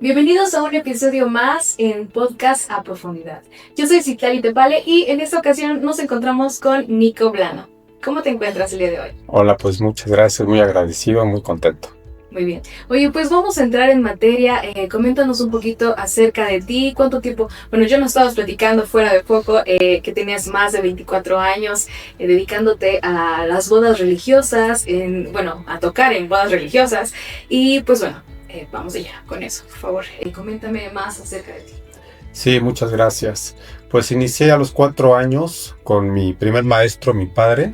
Bienvenidos a un episodio más en Podcast a Profundidad. Yo soy Citlali Tepale y en esta ocasión nos encontramos con Nico Blano. ¿Cómo te encuentras el día de hoy? Hola, pues muchas gracias, muy agradecido, muy contento. Muy bien. Oye, pues vamos a entrar en materia. Coméntanos un poquito acerca de ti. ¿Cuánto tiempo? Bueno, yo nos estabas platicando fuera de poco que tenías más de 24 años dedicándote a las bodas religiosas, a tocar en bodas religiosas. Y pues bueno, vamos allá con eso, por favor. Coméntame más acerca de ti. Sí, muchas gracias. Pues inicié a los 4 años con mi primer maestro, mi padre,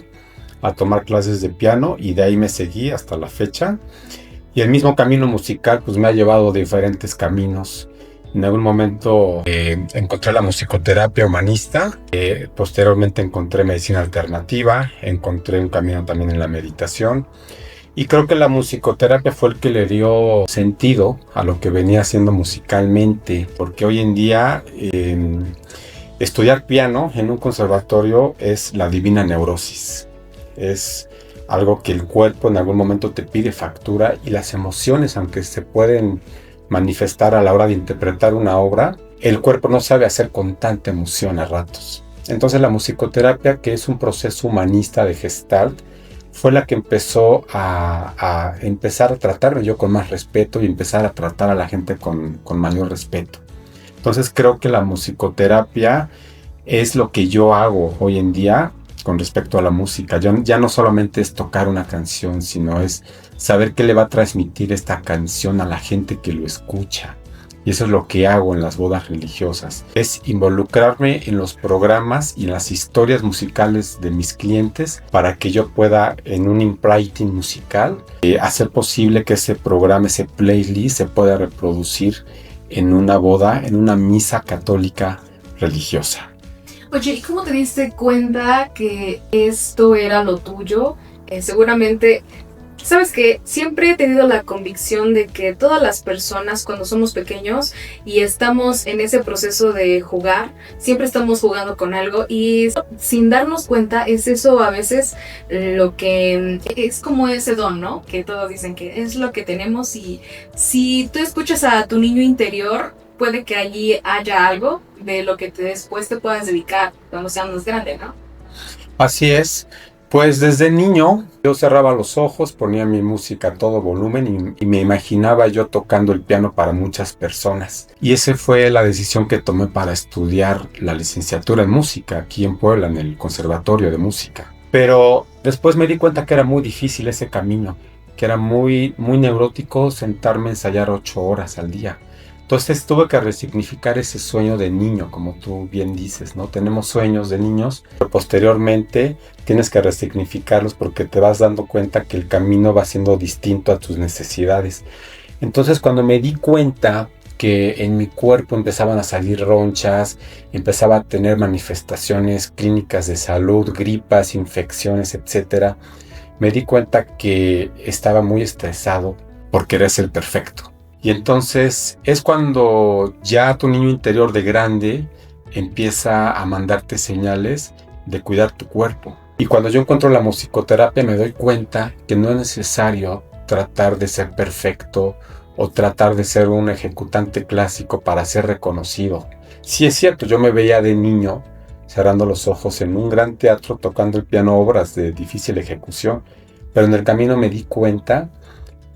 a tomar clases de piano y de ahí me seguí hasta la fecha. Y el mismo camino musical pues me ha llevado a diferentes caminos. En algún momento encontré la musicoterapia humanista, posteriormente encontré medicina alternativa, encontré un camino también en la meditación. Y creo que la musicoterapia fue el que le dio sentido a lo que venía haciendo musicalmente, porque hoy en día estudiar piano en un conservatorio es la divina neurosis. Es algo que el cuerpo en algún momento te pide factura y las emociones, aunque se pueden manifestar a la hora de interpretar una obra, el cuerpo no sabe hacer con tanta emoción a ratos. Entonces la musicoterapia, que es un proceso humanista de Gestalt, fue la que empezó a empezar a tratarme yo con más respeto y empezar a tratar a la gente con mayor respeto. Entonces creo que la musicoterapia es lo que yo hago hoy en día con respecto a la música. Ya no solamente es tocar una canción, sino es saber qué le va a transmitir esta canción a la gente que lo escucha. Y eso es lo que hago en las bodas religiosas. Es involucrarme en los programas y en las historias musicales de mis clientes para que yo pueda, en un imprinting musical, hacer posible que ese programa, ese playlist, se pueda reproducir en una boda, en una misa católica religiosa. Oye, ¿y cómo te diste cuenta que esto era lo tuyo? Seguramente, sabes que siempre he tenido la convicción de que todas las personas cuando somos pequeños y estamos en ese proceso de jugar, siempre estamos jugando con algo y sin darnos cuenta es eso a veces lo que es como ese don, ¿no? Que todos dicen que es lo que tenemos y si tú escuchas a tu niño interior, puede que allí haya algo de lo que después te puedas dedicar cuando seas más grande, ¿no? Así es. Pues desde niño yo cerraba los ojos, ponía mi música a todo volumen y me imaginaba yo tocando el piano para muchas personas. Y esa fue la decisión que tomé para estudiar la licenciatura en música aquí en Puebla, en el Conservatorio de Música. Pero después me di cuenta que era muy difícil ese camino, que era muy neurótico sentarme a ensayar 8 horas al día. Entonces tuve que resignificar ese sueño de niño, como tú bien dices, ¿no? Tenemos sueños de niños, pero posteriormente tienes que resignificarlos porque te vas dando cuenta que el camino va siendo distinto a tus necesidades. Entonces cuando me di cuenta que en mi cuerpo empezaban a salir ronchas, empezaba a tener manifestaciones clínicas de salud, gripas, infecciones, etc., me di cuenta que estaba muy estresado por querer ser perfecto. Y entonces es cuando ya tu niño interior de grande empieza a mandarte señales de cuidar tu cuerpo. Y cuando yo encuentro la musicoterapia me doy cuenta que no es necesario tratar de ser perfecto o tratar de ser un ejecutante clásico para ser reconocido. Sí es cierto, yo me veía de niño cerrando los ojos en un gran teatro tocando el piano, obras de difícil ejecución, pero en el camino me di cuenta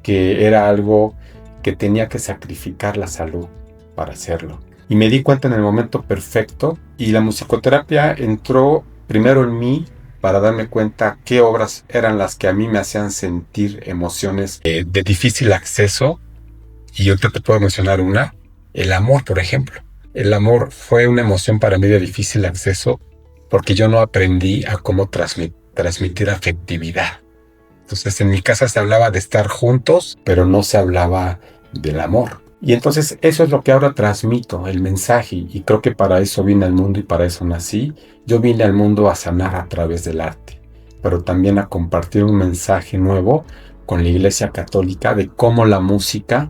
que era algo que tenía que sacrificar la salud para hacerlo. Y me di cuenta en el momento perfecto y la musicoterapia entró primero en mí para darme cuenta qué obras eran las que a mí me hacían sentir emociones de difícil acceso. Y yo te puedo mencionar una, el amor, por ejemplo. El amor fue una emoción para mí de difícil acceso porque yo no aprendí a cómo transmitir afectividad. Entonces en mi casa se hablaba de estar juntos, pero no se hablaba del amor. Y entonces eso es lo que ahora transmito, el mensaje, y creo que para eso vine al mundo y para eso nací. Yo vine al mundo a sanar a través del arte, pero también a compartir un mensaje nuevo con la Iglesia Católica de cómo la música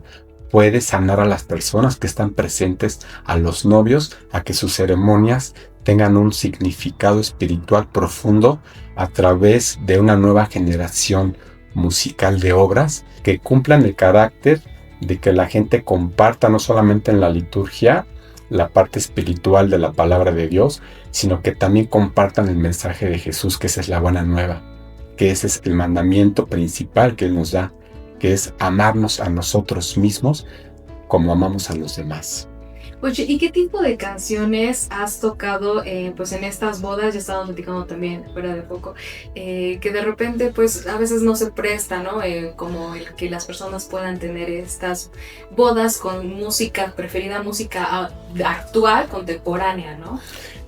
puede sanar a las personas que están presentes, a los novios, a que sus ceremonias tengan un significado espiritual profundo a través de una nueva generación musical de obras que cumplan el carácter de que la gente comparta no solamente en la liturgia la parte espiritual de la palabra de Dios, sino que también compartan el mensaje de Jesús, que esa es la buena nueva, que ese es el mandamiento principal que Él nos da, que es amarnos a nosotros mismos como amamos a los demás. Oye, ¿y qué tipo de canciones has tocado pues en estas bodas? Ya estábamos platicando también fuera de poco, que de repente pues a veces no se presta, ¿no? Como el que las personas puedan tener estas bodas con música, preferida música actual, contemporánea, ¿no?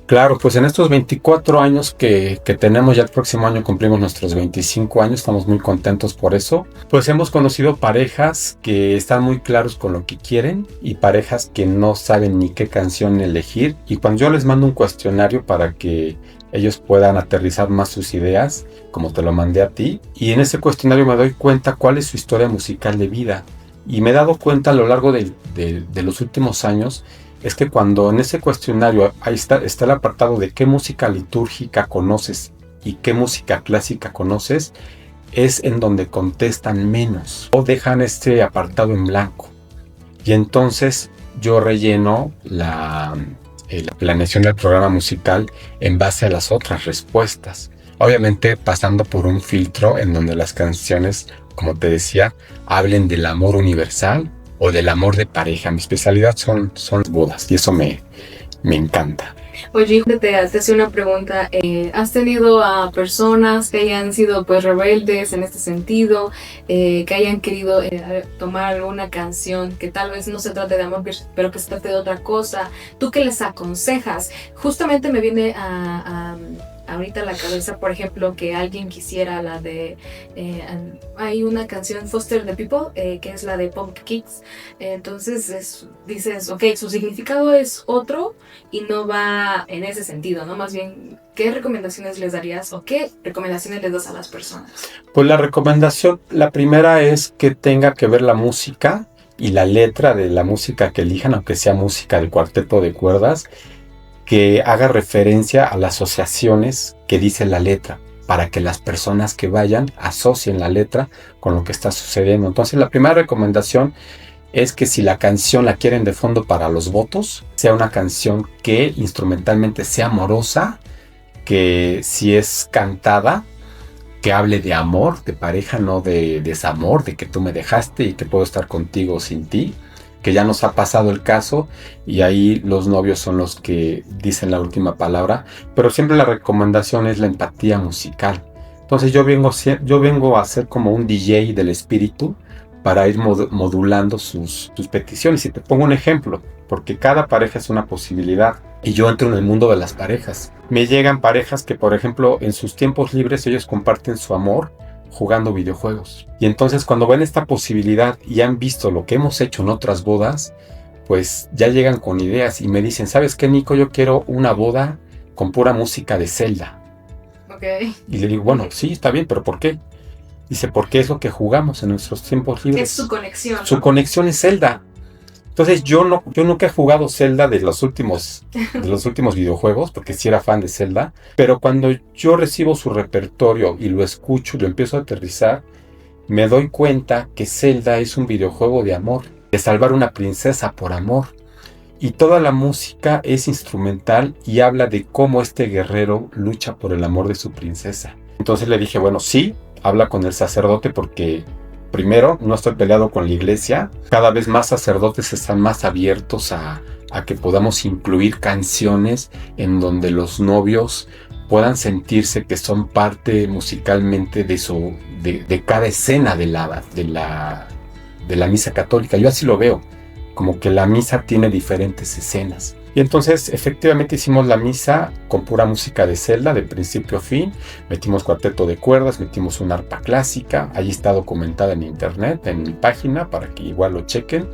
Claro, pues en estos 24 años que tenemos, ya el próximo año cumplimos nuestros 25 años, estamos muy contentos por eso. Pues hemos conocido parejas que están muy claros con lo que quieren y parejas que no saben ni qué canción elegir. Y cuando yo les mando un cuestionario para que ellos puedan aterrizar más sus ideas, como te lo mandé a ti, y en ese cuestionario me doy cuenta cuál es su historia musical de vida. Y me he dado cuenta a lo largo de los últimos años, es que cuando en ese cuestionario ahí está el apartado de qué música litúrgica conoces y qué música clásica conoces, es en donde contestan menos o dejan este apartado en blanco. Y entonces yo relleno la planeación del programa musical en base a las otras respuestas. Obviamente pasando por un filtro en donde las canciones, como te decía, hablen del amor universal o del amor de pareja. Mi especialidad son bodas y eso me encanta. Oye, te hace una pregunta. ¿Has tenido a personas que hayan sido pues rebeldes en este sentido, que hayan querido tomar alguna canción que tal vez no se trate de amor, pero que se trate de otra cosa? ¿Tú qué les aconsejas? Justamente me viene ahorita a la cabeza, por ejemplo, que alguien quisiera la de... hay una canción, Foster the People, que es la de Punk Kids. Entonces dices, ok, su significado es otro y no va en ese sentido, ¿no? Más bien, ¿qué recomendaciones les darías o qué recomendaciones les das a las personas? Pues la recomendación, la primera es que tenga que ver la música y la letra de la música que elijan, aunque sea música de cuarteto de cuerdas, que haga referencia a las asociaciones que dice la letra, para que las personas que vayan asocien la letra con lo que está sucediendo. Entonces la primera recomendación es que si la canción la quieren de fondo para los votos, sea una canción que instrumentalmente sea amorosa, que si es cantada, que hable de amor, de pareja, no de desamor, de que tú me dejaste y que puedo estar contigo sin ti, que ya nos ha pasado el caso y ahí los novios son los que dicen la última palabra, pero siempre la recomendación es la empatía musical. Entonces yo vengo a ser como un DJ del espíritu para ir modulando sus peticiones. Y te pongo un ejemplo, porque cada pareja es una posibilidad y yo entro en el mundo de las parejas. Me llegan parejas que, por ejemplo, en sus tiempos libres ellos comparten su amor jugando videojuegos. Y entonces cuando ven esta posibilidad y han visto lo que hemos hecho en otras bodas, pues ya llegan con ideas y me dicen, ¿sabes qué, Nico? Yo quiero una boda con pura música de Zelda. Okay. Y le digo, bueno, sí, está bien, pero ¿por qué? Dice, porque es lo que jugamos en nuestros tiempos libres. Es su conexión, ¿no? Su conexión es Zelda. Entonces yo nunca he jugado Zelda de los últimos videojuegos, porque sí era fan de Zelda, pero cuando yo recibo su repertorio y lo escucho y lo empiezo a aterrizar, me doy cuenta que Zelda es un videojuego de amor, de salvar una princesa por amor. Y toda la música es instrumental y habla de cómo este guerrero lucha por el amor de su princesa. Entonces le dije, bueno, sí, habla con el sacerdote porque... Primero, no estoy peleado con la iglesia. Cada vez más sacerdotes están más abiertos a que podamos incluir canciones en donde los novios puedan sentirse que son parte musicalmente de cada escena de la misa católica. Yo así lo veo, como que la misa tiene diferentes escenas. Y entonces efectivamente hicimos la misa con pura música de Zelda de principio a fin, metimos cuarteto de cuerdas, metimos una arpa clásica, allí está documentada en internet, en mi página, para que igual lo chequen.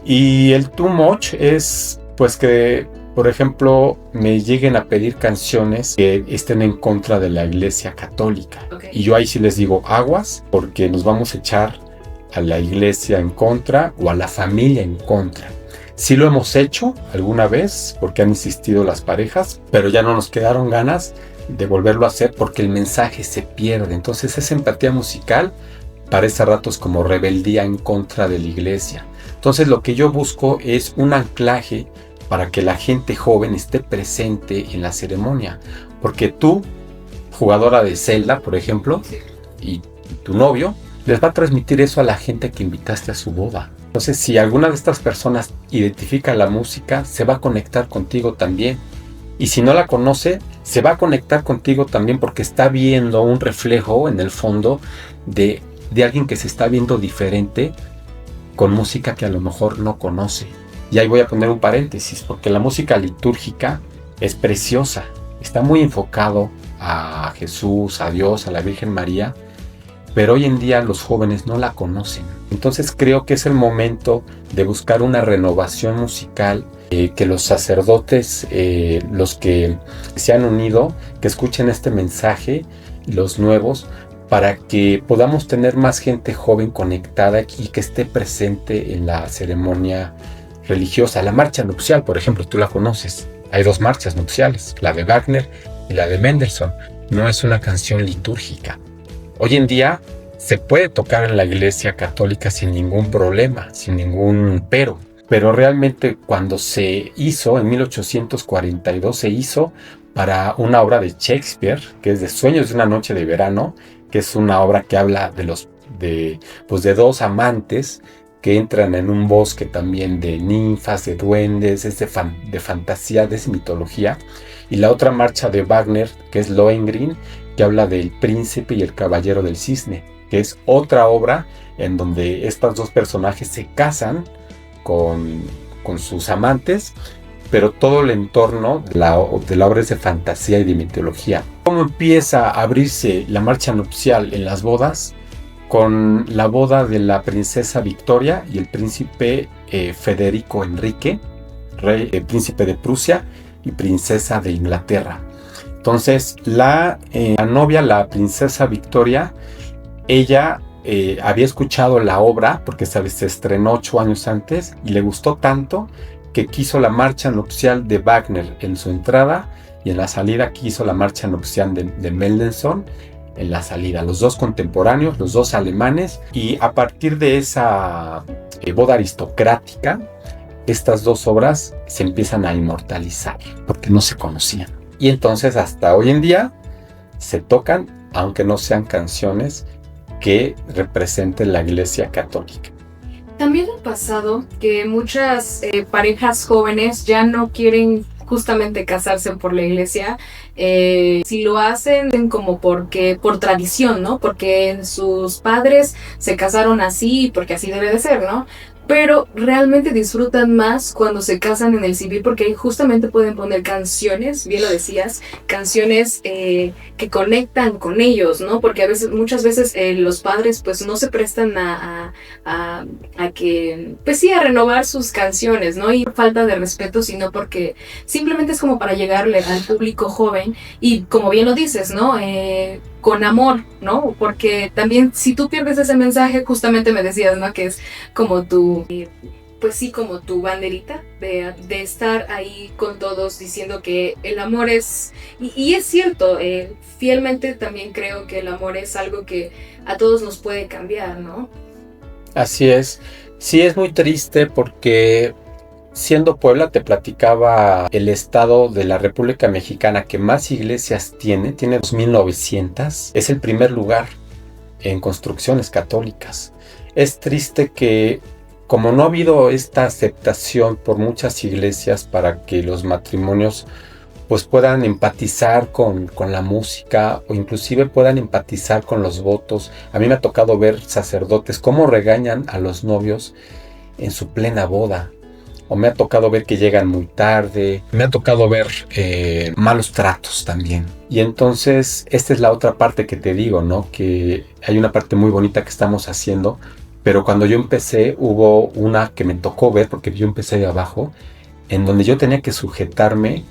Y el too much es pues que, por ejemplo, me lleguen a pedir canciones que estén en contra de la iglesia católica. Okay. Y yo ahí sí les digo aguas, porque nos vamos a echar a la iglesia en contra o a la familia en contra. Sí lo hemos hecho alguna vez porque han insistido las parejas, pero ya no nos quedaron ganas de volverlo a hacer porque el mensaje se pierde. Entonces es empatía musical, parece a ratos como rebeldía en contra de la iglesia. Entonces lo que yo busco es un anclaje para que la gente joven esté presente en la ceremonia. Porque tú, jugadora de Zelda, por ejemplo, y tu novio, les va a transmitir eso a la gente que invitaste a su boda. Entonces, si alguna de estas personas identifica la música, se va a conectar contigo también. Y si no la conoce, se va a conectar contigo también porque está viendo un reflejo en el fondo de alguien que se está viendo diferente con música que a lo mejor no conoce. Y ahí voy a poner un paréntesis, porque la música litúrgica es preciosa. Está muy enfocado a Jesús, a Dios, a la Virgen María, pero hoy en día los jóvenes no la conocen. Entonces creo que es el momento de buscar una renovación musical, que los sacerdotes, los que se han unido, que escuchen este mensaje, los nuevos, para que podamos tener más gente joven conectada y que esté presente en la ceremonia religiosa. La marcha nupcial, por ejemplo, tú la conoces. Hay 2 marchas nupciales, la de Wagner y la de Mendelssohn. No es una canción litúrgica. Hoy en día se puede tocar en la iglesia católica sin ningún problema, sin ningún pero realmente cuando se hizo en 1842 se hizo para una obra de Shakespeare, que es de Sueños de una noche de verano, que es una obra que habla de 2 amantes que entran en un bosque también de ninfas, de duendes, es de fantasía, de mitología. Y la otra marcha de Wagner, que es Lohengrin, que habla del príncipe y el caballero del cisne, que es otra obra en donde estos 2 personajes se casan con sus amantes, pero todo el entorno de la obra es de fantasía y de mitología. ¿Cómo empieza a abrirse la marcha nupcial en las bodas? Con la boda de la princesa Victoria y el príncipe Federico Enrique, príncipe de Prusia y princesa de Inglaterra. Entonces la novia, la princesa Victoria, ella había escuchado la obra porque se estrenó 8 años antes y le gustó tanto que quiso la marcha nupcial de Wagner en su entrada, y en la salida quiso la marcha nupcial de Mendelssohn en la salida. Los 2 contemporáneos, los 2 alemanes, y a partir de esa boda aristocrática, estas 2 obras se empiezan a inmortalizar porque no se conocían. Y entonces hasta hoy en día se tocan, aunque no sean canciones que representen la Iglesia Católica. También ha pasado que muchas parejas jóvenes ya no quieren justamente casarse por la iglesia. Si lo hacen como por tradición, ¿no? Porque sus padres se casaron así, porque así debe de ser, ¿no? Pero realmente disfrutan más cuando se casan en el civil, porque ahí justamente pueden poner canciones, bien lo decías, canciones que conectan con ellos, ¿no? Porque muchas veces los padres pues no se prestan a que, pues sí, a renovar sus canciones, ¿no? Y falta de respeto, sino porque simplemente es como para llegarle al público joven y, como bien lo dices, ¿no? Con amor, ¿no? Porque también si tú pierdes ese mensaje, justamente me decías, ¿no? Que es como pues sí, como tu banderita de estar ahí con todos diciendo que el amor es, y es cierto, fielmente también creo que el amor es algo que a todos nos puede cambiar, ¿no? Así es. Sí, es muy triste porque siendo Puebla, te platicaba, el estado de la República Mexicana que más iglesias tiene 2.900, es el primer lugar en construcciones católicas. Es triste que, como no ha habido esta aceptación por muchas iglesias para que los matrimonios pues puedan empatizar con la música o inclusive puedan empatizar con los votos. A mí me ha tocado ver sacerdotes cómo regañan a los novios en su plena boda. O me ha tocado ver que llegan muy tarde. Me ha tocado ver malos tratos también. Y entonces, esta es la otra parte que te digo, ¿no? Que hay una parte muy bonita que estamos haciendo. Pero cuando yo empecé, hubo una que me tocó ver, porque yo empecé de abajo, en donde yo tenía que sujetarme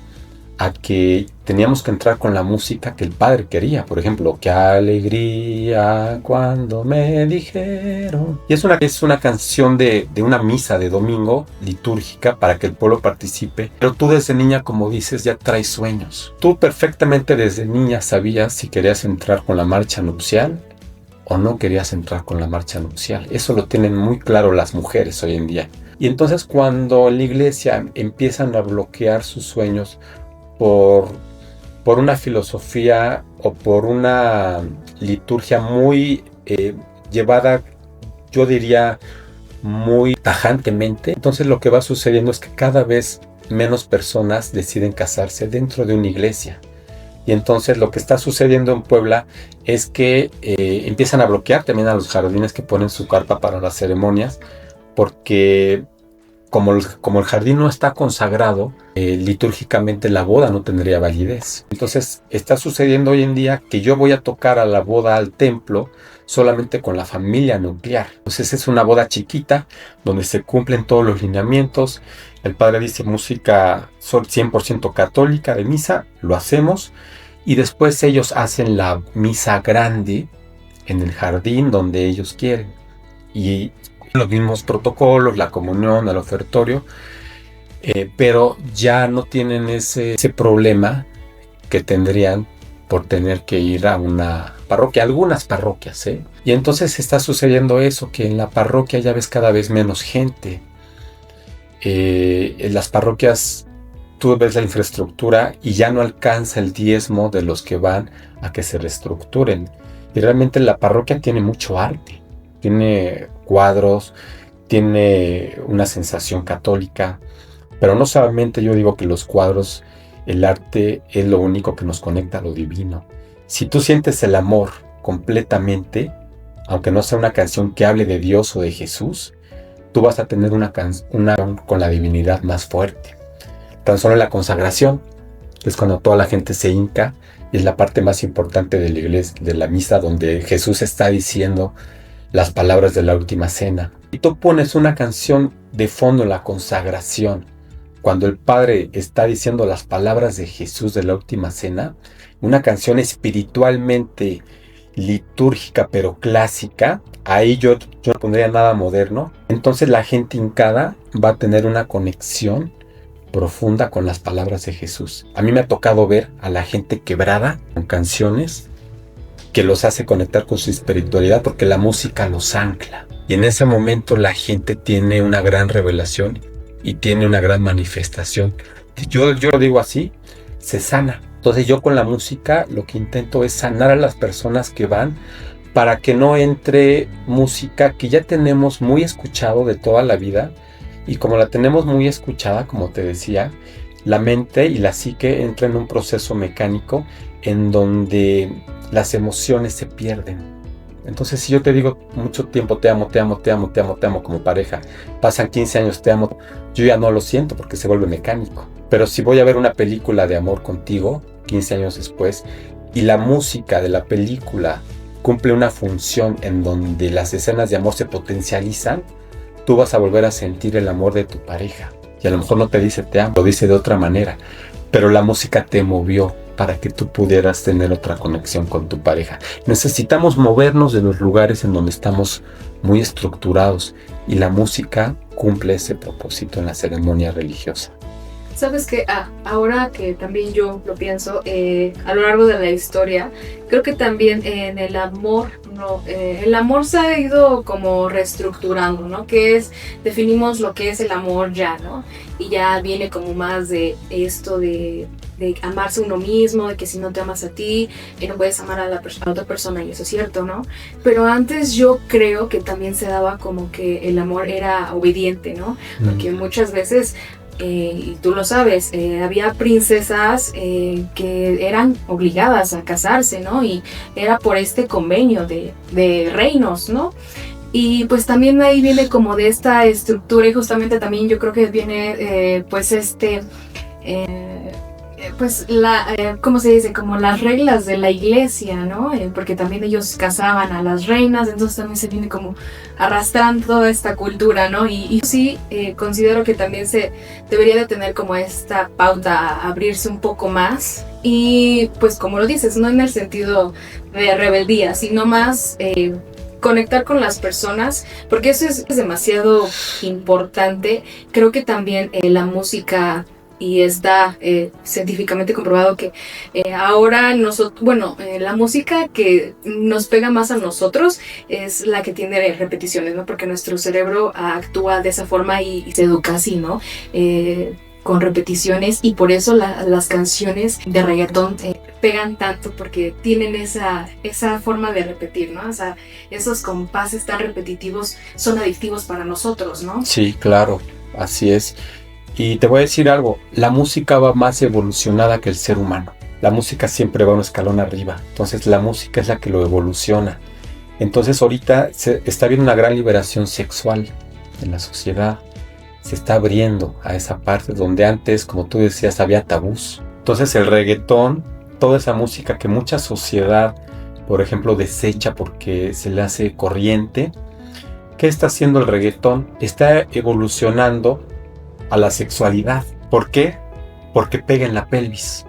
a que teníamos que entrar con la música que el padre quería. Por ejemplo, qué alegría cuando me dijeron. Y es una canción de una misa de domingo litúrgica para que el pueblo participe. Pero tú desde niña, como dices, ya traes sueños. Tú perfectamente desde niña sabías si querías entrar con la marcha nupcial o no querías entrar con la marcha nupcial. Eso lo tienen muy claro las mujeres hoy en día. Y entonces cuando en la iglesia empiezan a bloquear sus sueños por, por una filosofía o por una liturgia muy llevada, yo diría, muy tajantemente, entonces lo que va sucediendo es que cada vez menos personas deciden casarse dentro de una iglesia. Y entonces lo que está sucediendo en Puebla es que empiezan a bloquear también a los jardines que ponen su carpa para las ceremonias, porque como el jardín no está consagrado, litúrgicamente la boda no tendría validez. Entonces está sucediendo hoy en día que yo voy a tocar a la boda al templo solamente con la familia nuclear. Entonces es una boda chiquita donde se cumplen todos los lineamientos. El padre dice música 100% católica de misa, lo hacemos. Y después ellos hacen la misa grande en el jardín donde ellos quieren. Y los mismos protocolos, la comunión, el ofertorio, pero ya no tienen ese problema que tendrían por tener que ir a una parroquia, algunas parroquias, ¿eh? Y entonces está sucediendo eso, que en la parroquia ya ves cada vez menos gente. En las parroquias tú ves la infraestructura y ya no alcanza el diezmo de los que van a que se reestructuren. Y realmente la parroquia tiene mucho arte, tiene cuadros, tiene una sensación católica, pero no solamente yo digo que los cuadros, el arte es lo único que nos conecta a lo divino. Si tú sientes el amor completamente, aunque no sea una canción que hable de Dios o de Jesús, tú vas a tener una con la divinidad más fuerte. Tan solo en la consagración, que es cuando toda la gente se hinca, y es la parte más importante de la iglesia, de la misa, donde Jesús está diciendo las palabras de la última cena. Y tú pones una canción de fondo en la consagración, cuando el Padre está diciendo las palabras de Jesús de la última cena, una canción espiritualmente litúrgica pero clásica, ahí yo no pondría nada moderno. Entonces la gente hincada va a tener una conexión profunda con las palabras de Jesús. A mí me ha tocado ver a la gente quebrada con canciones que los hace conectar con su espiritualidad porque la música los ancla. Y en ese momento la gente tiene una gran revelación y tiene una gran manifestación. Yo lo digo así, se sana. Entonces yo con la música lo que intento es sanar a las personas que van para que no entre música que ya tenemos muy escuchado de toda la vida. Y como la tenemos muy escuchada, como te decía, la mente y la psique entran en un proceso mecánico en donde las emociones se pierden. Entonces si yo te digo mucho tiempo te amo, te amo, te amo, te amo, te amo como pareja, pasan 15 años te amo, yo ya no lo siento porque se vuelve mecánico. Pero si voy a ver una película de amor contigo 15 años después y la música de la película cumple una función en donde las escenas de amor se potencializan, tú vas a volver a sentir el amor de tu pareja. Y a lo mejor no te dice te amo, lo dice de otra manera, pero la música te movió para que tú pudieras tener otra conexión con tu pareja. Necesitamos movernos de los lugares en donde estamos muy estructurados y la música cumple ese propósito en la ceremonia religiosa. Sabes que ahora que también yo lo pienso, a lo largo de la historia, creo que también en el amor, el amor se ha ido como reestructurando, ¿no? Que es, definimos lo que es el amor ya, ¿no? Y ya viene como más de esto de amarse uno mismo, de que si no te amas a ti, no puedes amar a a otra persona, y eso es cierto, ¿no? Pero antes yo creo que también se daba como que el amor era obediente, ¿no? Porque muchas veces y tú lo sabes, había princesas que eran obligadas a casarse, ¿no? Y era por este convenio de reinos, ¿no? Y pues también ahí viene como de esta estructura y justamente también yo creo que viene pues pues ¿cómo se dice? Como las reglas de la iglesia, ¿no? Porque también ellos casaban a las reinas, entonces también se viene como arrastrando toda esta cultura, ¿no? Y sí, considero que también se debería de tener como esta pauta a abrirse un poco más y pues como lo dices, no en el sentido de rebeldía, sino más conectar con las personas, porque eso es demasiado importante. Creo que también la música y está científicamente comprobado que ahora la música que nos pega más a nosotros es la que tiene repeticiones, ¿no? Porque nuestro cerebro actúa de esa forma y se educa así, ¿no? Con repeticiones, y por eso las canciones de reggaetón pegan tanto, porque tienen esa forma de repetir, ¿no? O sea, esos compases tan repetitivos son adictivos para nosotros, ¿no? Sí, claro, así es. Y te voy a decir algo, la música va más evolucionada que el ser humano. La música siempre va un escalón arriba, entonces la música es la que lo evoluciona. Entonces ahorita se está habiendo una gran liberación sexual en la sociedad. Se está abriendo a esa parte donde antes, como tú decías, había tabús. Entonces el reggaetón, toda esa música que mucha sociedad, por ejemplo, desecha porque se le hace corriente, ¿qué está haciendo el reggaetón? Está evolucionando a la sexualidad. ¿Por qué? Porque pega en la pelvis.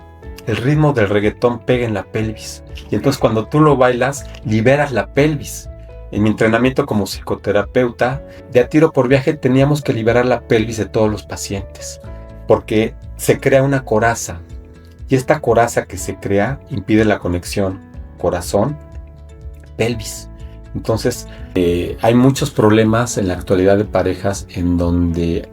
El ritmo del reggaetón pega en la pelvis. Y entonces cuando tú lo bailas, liberas la pelvis. En mi entrenamiento como psicoterapeuta, de a tiro por viaje teníamos que liberar la pelvis de todos los pacientes, porque se crea una coraza, y esta coraza que se crea impide la conexión corazón-pelvis. Entonces, hay muchos problemas en la actualidad de parejas en donde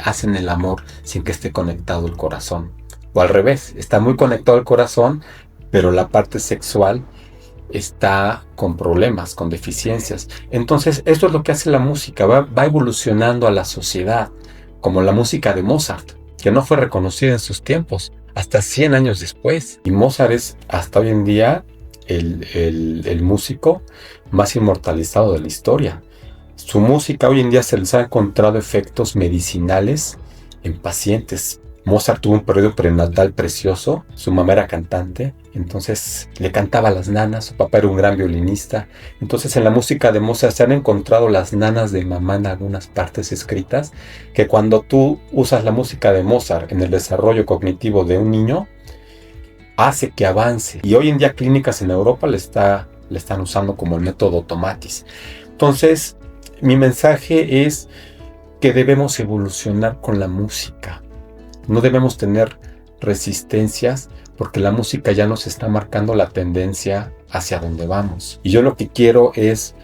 hacen el amor sin que esté conectado el corazón. O al revés, está muy conectado el corazón, pero la parte sexual está con problemas, con deficiencias. Entonces, esto es lo que hace la música, va evolucionando a la sociedad, como la música de Mozart, que no fue reconocida en sus tiempos, hasta 100 años después. Y Mozart es, hasta hoy en día, el músico más inmortalizado de la historia. Su música hoy en día se les ha encontrado efectos medicinales en pacientes. Mozart tuvo un periodo prenatal precioso, su mamá era cantante, entonces le cantaba a las nanas, su papá era un gran violinista. Entonces en la música de Mozart se han encontrado las nanas de mamá en algunas partes escritas, que cuando tú usas la música de Mozart en el desarrollo cognitivo de un niño, hace que avance. Y hoy en día clínicas en Europa le están usando como el método Tomatis. Entonces mi mensaje es que debemos evolucionar con la música. No debemos tener resistencias porque la música ya nos está marcando la tendencia hacia donde vamos. Y yo lo que quiero es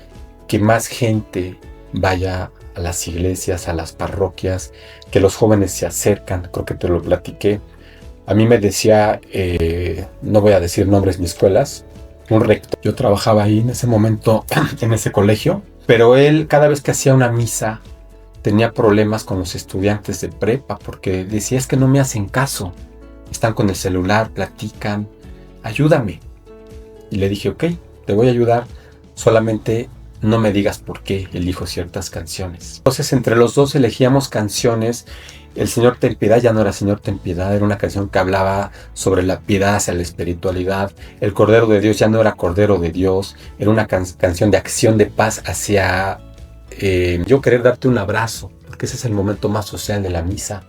que más gente vaya a las iglesias, a las parroquias, que los jóvenes se acercan. Creo que te lo platiqué. A mí me decía, no voy a decir nombres ni escuelas, un rector. Yo trabajaba ahí en ese momento, en ese colegio, pero él cada vez que hacía una misa, tenía problemas con los estudiantes de prepa porque decía, es que no me hacen caso, están con el celular, platican, ayúdame. Y le dije, ok, te voy a ayudar, solamente no me digas por qué elijo ciertas canciones. Entonces entre los dos elegíamos canciones. El Señor ten piedad ya no era Señor ten piedad, era una canción que hablaba sobre la piedad hacia la espiritualidad. El Cordero de Dios ya no era Cordero de Dios, era una canción de acción de paz hacia yo querer darte un abrazo, porque ese es el momento más social de la misa.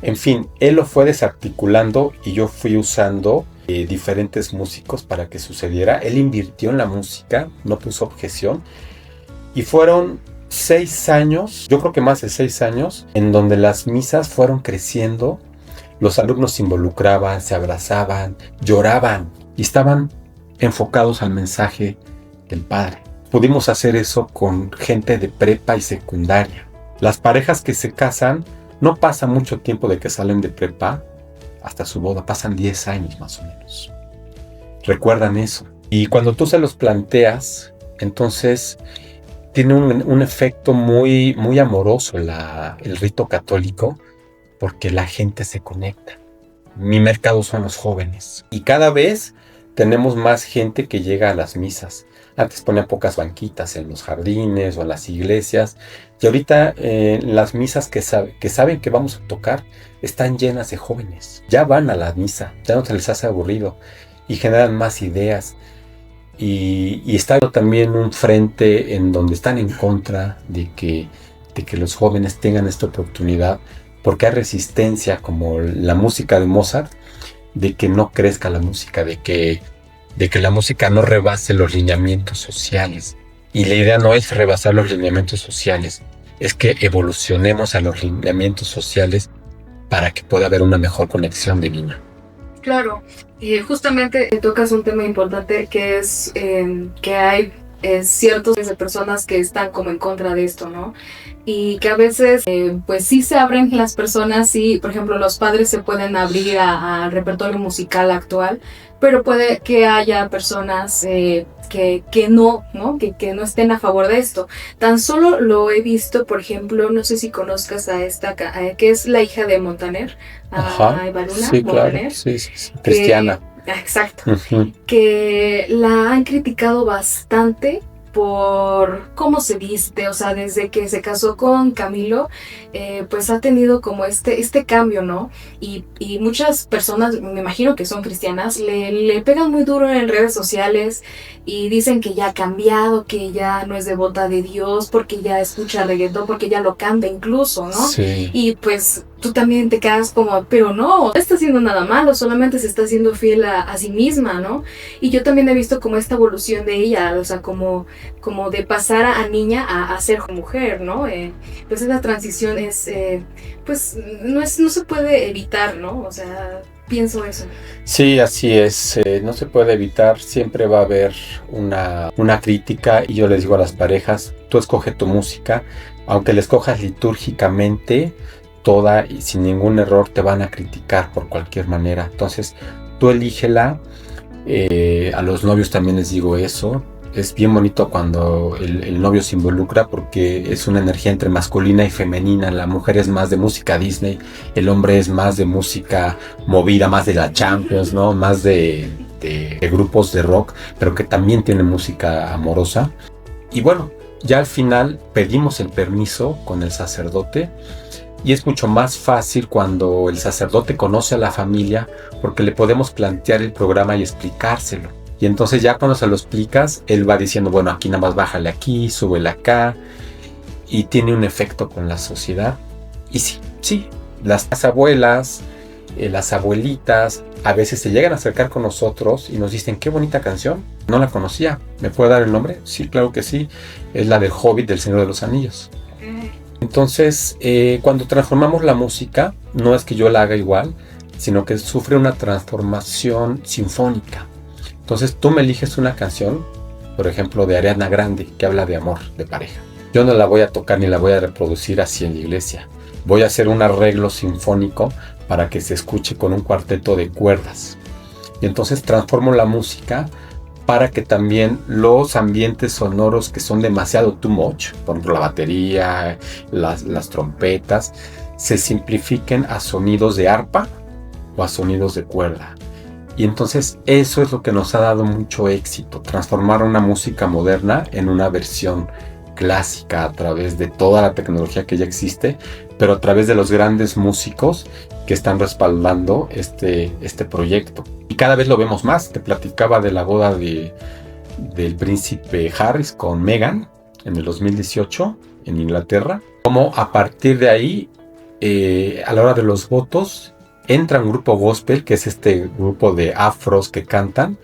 En fin, él lo fue desarticulando y yo fui usando diferentes músicos para que sucediera. Él invirtió en la música, no puso objeción, y fueron 6 años, yo creo que más de 6 años, en donde las misas fueron creciendo, los alumnos se involucraban, se abrazaban, lloraban y estaban enfocados al mensaje del Padre. Pudimos hacer eso con gente de prepa y secundaria. Las parejas que se casan, no pasa mucho tiempo de que salen de prepa hasta su boda, pasan 10 años más o menos. Recuerdan eso. Y cuando tú se los planteas, entonces tiene un efecto muy, muy amoroso el rito católico, porque la gente se conecta. Mi mercado son los jóvenes. Y cada vez tenemos más gente que llega a las misas. Antes ponían pocas banquitas en los jardines o en las iglesias. Y ahorita las misas que saben que vamos a tocar están llenas de jóvenes. Ya van a la misa, ya no se les hace aburrido y generan más ideas. Y está también un frente en donde están en contra de que los jóvenes tengan esta oportunidad, porque hay resistencia, como la música de Mozart, de que no crezca la música, de que la música no rebase los lineamientos sociales. Y la idea no es rebasar los lineamientos sociales, es que evolucionemos a los lineamientos sociales para que pueda haber una mejor conexión de niño. Claro, y justamente tocas un tema importante que es que hay ciertos de personas que están como en contra de esto, ¿no? Y que a veces pues sí se abren las personas, y por ejemplo los padres se pueden abrir al repertorio musical actual, pero puede que haya personas que no, ¿no? Que no estén a favor de esto. Tan solo lo he visto, por ejemplo, no sé si conozcas a esta, que es la hija de Montaner, a Evaluna sí, Montaner. claro, sí, cristiana. Exacto. Que la han criticado bastante por cómo se viste, o sea, desde que se casó con Camilo, pues ha tenido como este cambio, ¿no? Y muchas personas, me imagino que son cristianas, le pegan muy duro en redes sociales y dicen que ya ha cambiado, que ya no es devota de Dios, porque ya escucha reggaetón, porque ya lo canta incluso, ¿no? Sí. Y pues tú también te quedas como, pero no está haciendo nada malo, solamente se está siendo fiel a sí misma, ¿no? Y yo también he visto como esta evolución de ella, o sea, como de pasar a niña a ser mujer, ¿no? Pues esa transición es, pues no se puede evitar, ¿no? O sea, pienso eso. Sí, así es, no se puede evitar, siempre va a haber una crítica, y yo les digo a las parejas, tú escoge tu música, aunque la escojas litúrgicamente, toda y sin ningún error, te van a criticar por cualquier manera. Entonces, tú elígela. A los novios también les digo eso. Es bien bonito cuando el novio se involucra, porque es una energía entre masculina y femenina. La mujer es más de música Disney, el hombre es más de música movida, más de la Champions, ¿no? Más de grupos de rock, pero que también tiene música amorosa. Y bueno, ya al final pedimos el permiso con el sacerdote. Y es mucho más fácil cuando el sacerdote conoce a la familia, porque le podemos plantear el programa y explicárselo. Y entonces ya cuando se lo explicas, él va diciendo, bueno, aquí nada más bájale aquí, súbele acá. Y tiene un efecto con la sociedad. Y sí, las abuelas, las abuelitas, a veces se llegan a acercar con nosotros y nos dicen, qué bonita canción, no la conocía, ¿me puede dar el nombre? Sí, claro que sí, es la del Hobbit, del Señor de los Anillos. Entonces, cuando transformamos la música, no es que yo la haga igual, sino que sufre una transformación sinfónica. Entonces, tú me eliges una canción, por ejemplo, de Ariana Grande, que habla de amor, de pareja. Yo no la voy a tocar ni la voy a reproducir así en la iglesia. Voy a hacer un arreglo sinfónico para que se escuche con un cuarteto de cuerdas. Y entonces transformo la música para que también los ambientes sonoros que son demasiado too much, por ejemplo la batería, las trompetas, se simplifiquen a sonidos de arpa o a sonidos de cuerda. Y entonces eso es lo que nos ha dado mucho éxito, transformar una música moderna en una versión clásica a través de toda la tecnología que ya existe, pero a través de los grandes músicos que están respaldando este proyecto. Y cada vez lo vemos más. Te platicaba de la boda del príncipe Harris con Meghan en el 2018 en Inglaterra. Como a partir de ahí, a la hora de los votos, entra un grupo gospel, que es este grupo de afros que cantan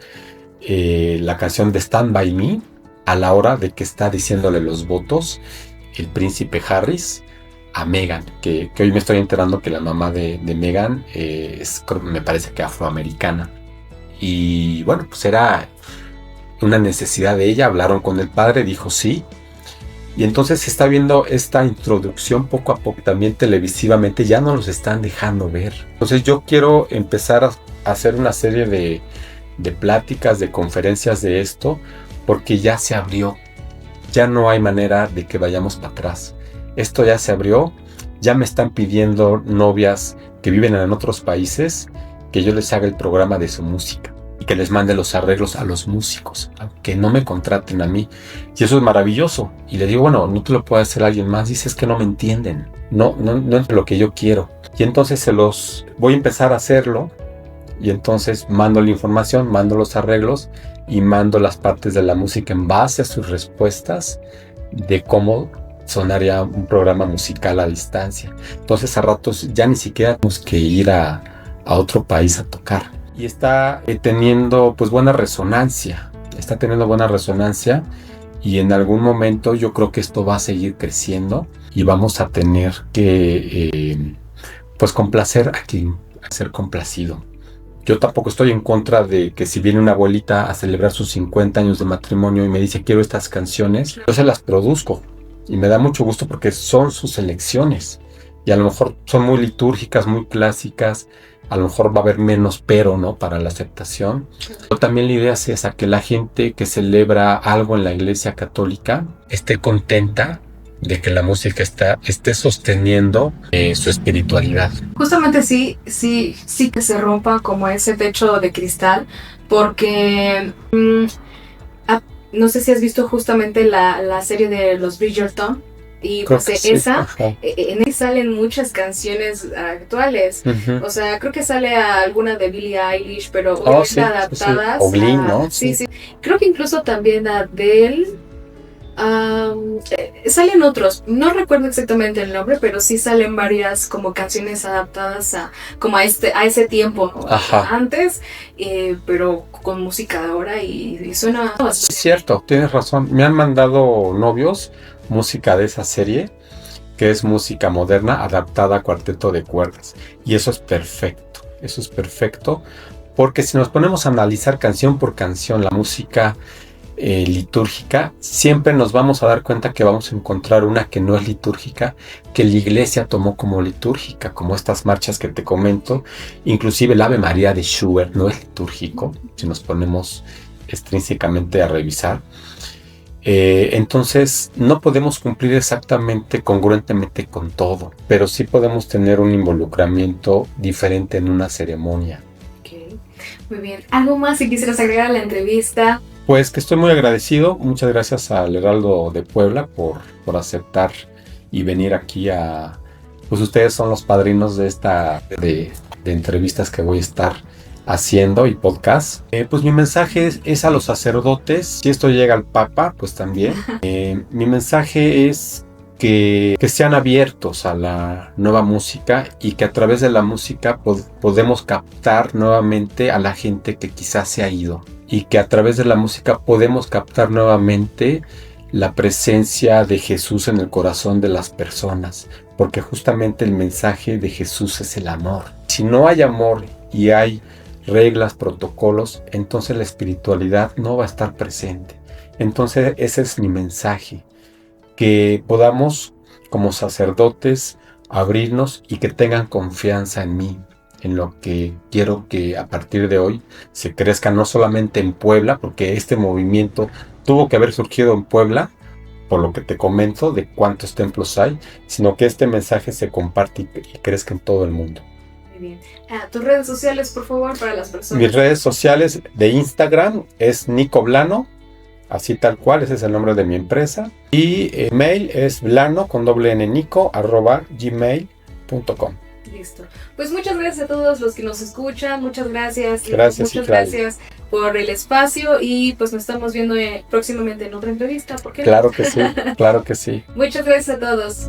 la canción de Stand By Me, a la hora de que está diciéndole los votos el príncipe Harris a Meghan, que hoy me estoy enterando que la mamá de Meghan es, me parece que afroamericana. Y bueno, pues era una necesidad de ella, hablaron con el padre, dijo sí. Y entonces se está viendo esta introducción poco a poco, también televisivamente, ya no los están dejando ver. Entonces yo quiero empezar a hacer una serie de pláticas, de conferencias de esto, porque ya se abrió, ya no hay manera de que vayamos para atrás. Esto ya se abrió, ya me están pidiendo novias que viven en otros países que yo les haga el programa de su música y que les mande los arreglos a los músicos, que no me contraten a mí. Y eso es maravilloso. Y le digo, bueno, no te lo puede hacer alguien más. Dices que no me entienden, no es lo que yo quiero. Y entonces se los voy a empezar a hacerlo. Y entonces mando la información, mando los arreglos y mando las partes de la música en base a sus respuestas de cómo sonaría un programa musical a distancia. Entonces a ratos ya ni siquiera tenemos que ir a otro país a tocar. Y está teniendo pues buena resonancia. Está teniendo buena resonancia. Y en algún momento yo creo que esto va a seguir creciendo. Y vamos a tener que pues complacer a quien a ser complacido. Yo tampoco estoy en contra de que si viene una abuelita a celebrar sus 50 años de matrimonio y me dice quiero estas canciones, yo se las produzco y me da mucho gusto porque son sus elecciones y a lo mejor son muy litúrgicas, muy clásicas, a lo mejor va a haber menos pero, ¿no? Para la aceptación. Pero también la idea es esa, que la gente que celebra algo en la iglesia católica esté contenta de que la música esté sosteniendo su espiritualidad. Justamente sí que se rompa como ese techo de cristal, porque no sé si has visto justamente la serie de los Bridgerton, y Creo pues que sí. en ella salen muchas canciones actuales. Uh-huh. O sea, creo que sale alguna de Billie Eilish, pero Sí, adaptadas. Sí. O Glee, ¿no? Sí. Creo que incluso también Adele. Salen otros, no recuerdo exactamente el nombre, pero sí salen varias como canciones adaptadas como a ese tiempo, ¿no? Antes, pero con música de ahora y suena bastante. Es cierto, tienes razón. Me han mandado novios música de esa serie, que es música moderna adaptada a cuarteto de cuerdas. Y eso es perfecto, porque si nos ponemos a analizar canción por canción la música litúrgica, siempre nos vamos a dar cuenta que vamos a encontrar una que no es litúrgica, que la iglesia tomó como litúrgica, como estas marchas que te comento. Inclusive el Ave María de Schubert no es litúrgico, si nos ponemos extrínsecamente a revisar. Entonces no podemos cumplir exactamente congruentemente con todo, pero sí podemos tener un involucramiento diferente en una ceremonia. Okay. Muy bien. ¿Algo más si quisieras agregar a la entrevista? Pues que estoy muy agradecido. Muchas gracias al Heraldo de Puebla por aceptar y venir aquí pues ustedes son los padrinos de de entrevistas que voy a estar haciendo y podcast. Pues mi mensaje es a los sacerdotes. Si esto llega al Papa, pues también. Mi mensaje es que sean abiertos a la nueva música y que a través de la música podemos captar nuevamente a la gente que quizás se ha ido. Y que a través de la música podemos captar nuevamente la presencia de Jesús en el corazón de las personas, porque justamente el mensaje de Jesús es el amor. Si no hay amor y hay reglas, protocolos, entonces la espiritualidad no va a estar presente. Entonces ese es mi mensaje, que podamos como sacerdotes abrirnos y que tengan confianza en mí, en lo que quiero que a partir de hoy se crezca no solamente en Puebla, porque este movimiento tuvo que haber surgido en Puebla, por lo que te comento de cuántos templos hay, sino que este mensaje se comparte y crezca en todo el mundo. Muy bien. Tus redes sociales, por favor, para las personas. Mis redes sociales de Instagram es Nico Blano, así tal cual, ese es el nombre de mi empresa. Y mail es blano@gmail.com. Listo. Pues muchas gracias a todos los que nos escuchan, muchas gracias. Gracias por el espacio y pues nos estamos viendo próximamente en otra entrevista. ¿Por qué no? Claro que sí, claro que sí. Muchas gracias a todos.